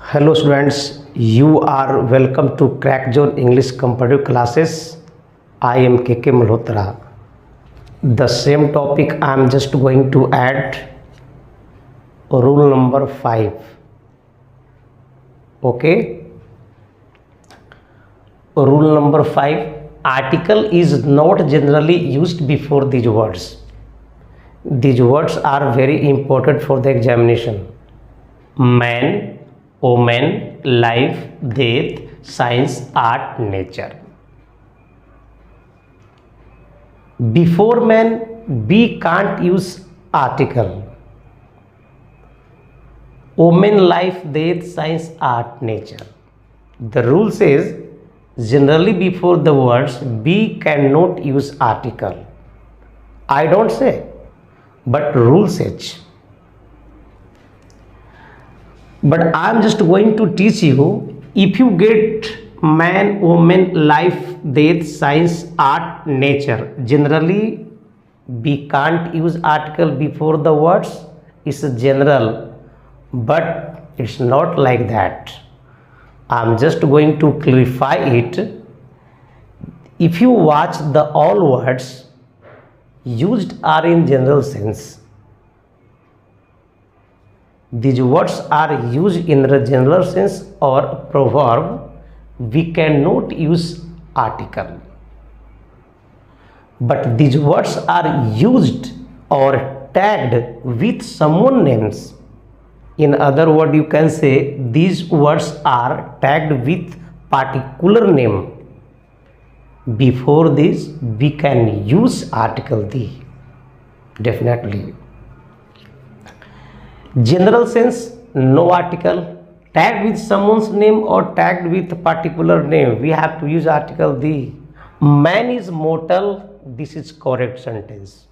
Hello students, you are welcome to Crack Zone English competitive classes. I am KK Malhotra. The same topic I am just going to add rule number 5. Okay. Rule number 5. Article is not generally used before these words. These words are very important for the examination. Man, woman, life, death, science, art, nature. Before man, we can't use article. Woman, life, death, science, art, nature. The rule says generally before the words we cannot use article. I don't say, but rule says. But I am just going to teach you, if you get man, woman, life, death, science, art, nature, generally we can't use article before the words. It's general, but it's not like that. I'm just going to clarify it. If you watch the all words used are in general sense. These words are used in the general sense or proverb. We cannot use article. But these words are used or tagged with someone names. In other words, you can say these words are tagged with particular name. Before this, we can use article the. Definitely. General sense, no article. Tagged with someone's name or tagged with particular name, we have to use article the. Man is mortal, this is correct sentence.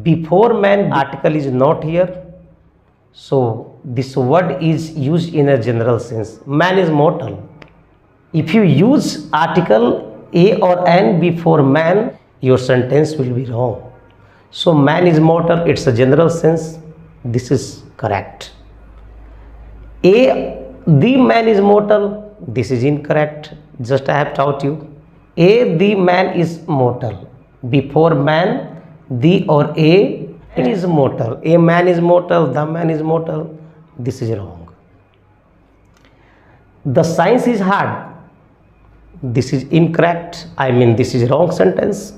Before man, article is not here. So this word is used in a general sense. Man is mortal. If you use article a or an before man, your sentence will be wrong. So man is mortal, it's a general sense. This is correct. The man is mortal, this is incorrect. Just I have taught you. The man is mortal. Before man, the or a is mortal. A man is mortal, the man is mortal. This is wrong. The science is hard. This is incorrect. I mean, this is wrong sentence.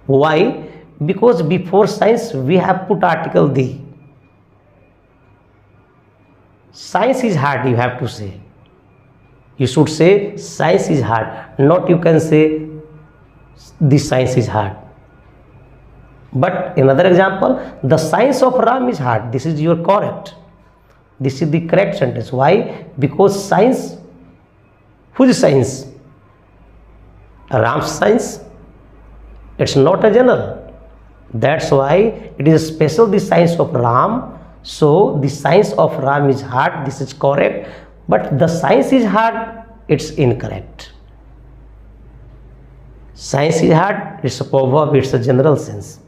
Why? Because before science, we have put article the. Science is hard, you have to say. You should say science is hard. Not you can say this science is hard. But another example, the science of Ram is hard. This is your correct. This is the correct sentence. Why? Because science, whose science? Ram's science. It's not a general. That's why it is special, the science of Ram. So the science of Ram is hard. This is correct. But the science is hard. It's incorrect. Science is hard. It's a proverb. It's a general sense.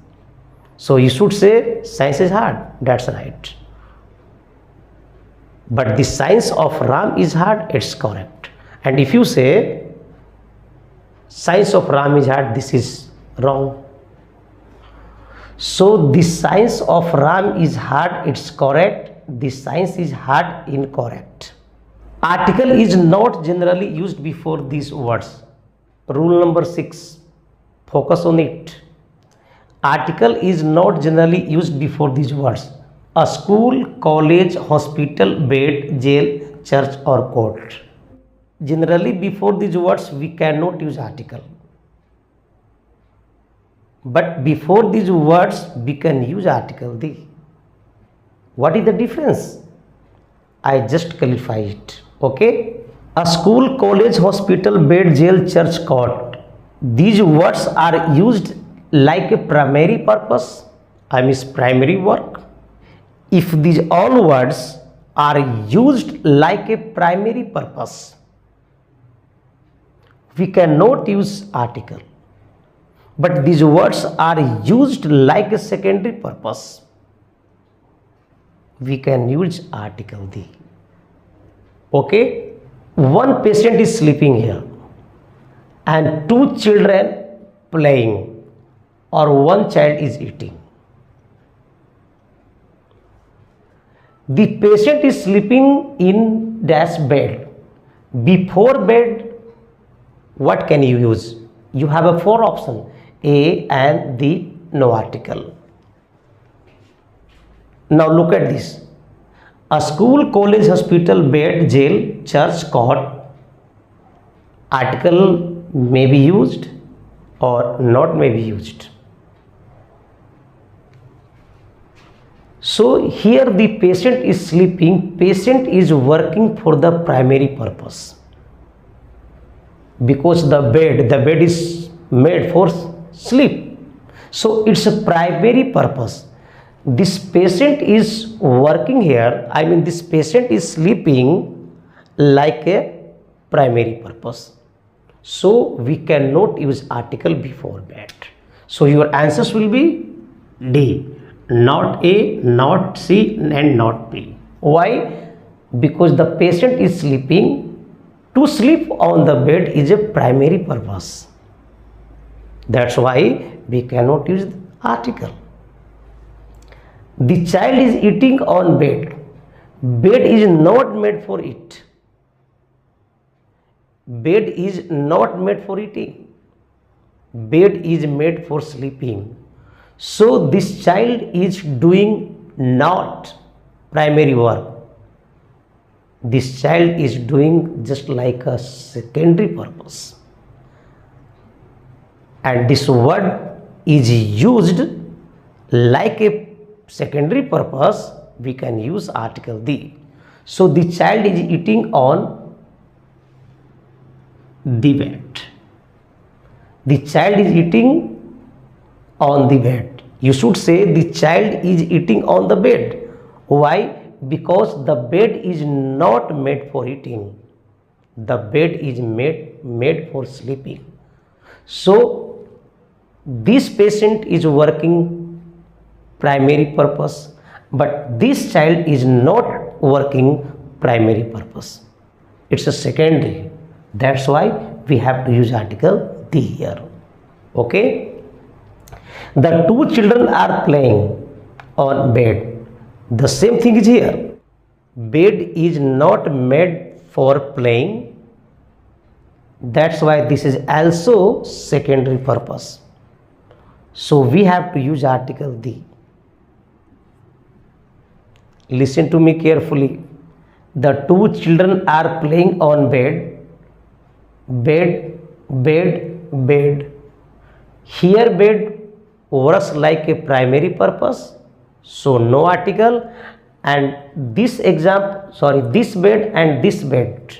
So you should say science is hard. That's right. But the science of Ram is hard. It's correct. And if you say science of Ram is hard, this is wrong. So the science of Ram is hard. It's correct. The science is hard. Incorrect. Article is not generally used before these words. Rule number 6. Focus on it. Article is not generally used before these words. A school, college, hospital, bed, jail, church or court. Generally before these words we cannot use article. But before these words we can use article the. What is the difference? I just clarify it. Okay. A school, college, hospital, bed, jail, church, court. These words are used like a primary purpose. I mean primary work. If these all words are used like a primary purpose, we cannot use article. But these words are used like a secondary purpose. We can use article the. Okay, one patient is sleeping here and two children playing, or one child is eating. The patient is sleeping in dash bed. Before bed, what can you use? You have a four option: A and the no article. Now look at this: a school, college, hospital, bed, jail, church, court. Article may be used or not may be used. So here the patient is sleeping, patient is working for the primary purpose, because the bed is made for sleep, so it's a primary purpose. This patient is working here, I mean this patient is sleeping like a primary purpose, so we cannot use article before bed. So your answers will be D, not A, not C, and not B. Why? Because the patient is sleeping. To sleep on the bed is a primary purpose. That's why we cannot use the article. The child is eating on bed. Bed is not made for it. Bed is not made for eating. Bed is made for sleeping. So this child is doing not primary work. This child is doing just like a secondary purpose. And this word is used like a secondary purpose, we can use article D. So the child is eating on the bed. The child is eating on the bed. You should say the child is eating on the bed. Why? Because the bed is not made for eating. The bed is made for sleeping. So this patient is working primary purpose, but this child is not working primary purpose. It's a secondary. That's why we have to use article D here. Okay. The two children are playing on bed. The same thing is here. Bed is not made for playing. That's why this is also secondary purpose. So we have to use article D. Listen to me carefully. The two children are playing on bed. Bed, bed, bed. Here bed works like a primary purpose, so no article. And this this bed and this bed,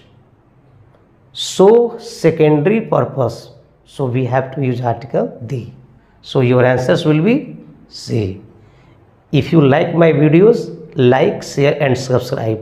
so secondary purpose, so we have to use article D. So your answers will be C. If you like my videos, like, share and subscribe.